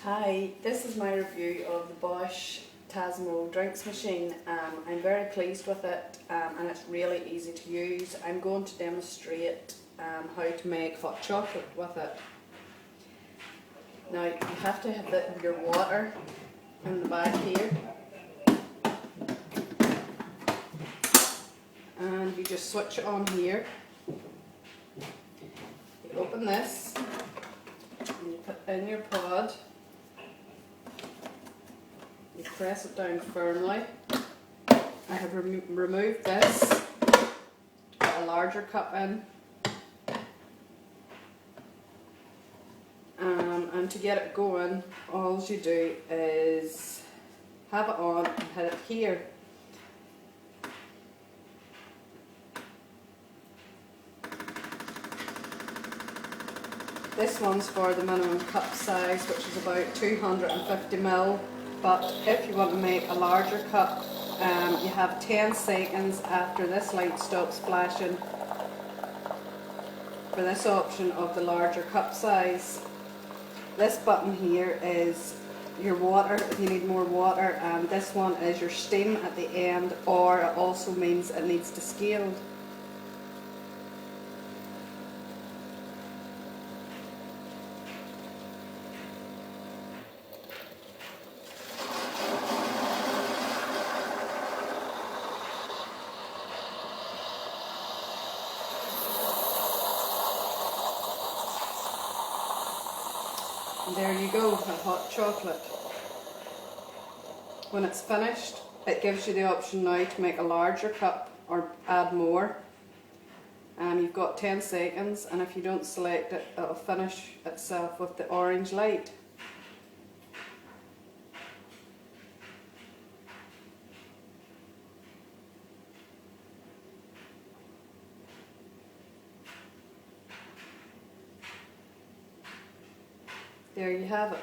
Hi, this is my review of the Bosch Tassimo drinks machine. I'm very pleased with it and it's really easy to use. I'm going to demonstrate how to make hot chocolate with it. Now you have to have your water in the back here, and you just switch it on here. You open this and you put in your pod. You press it down firmly. I have removed this, put a larger cup in, and to get it going, all you do is have it on and hit it here. This one's for the minimum cup size, which is about 250 ml. But if you want to make a larger cup, you have 10 seconds after this light stops flashing for this option of the larger cup size. This button here is your water, if you need more water, and this one is your steam at the end, or it also means it needs to scale. And there you go, a hot chocolate. When it's finished, it gives you the option now to make a larger cup or add more. You've got 10 seconds, and if you don't select it, it'll finish itself with the orange light. There you have it.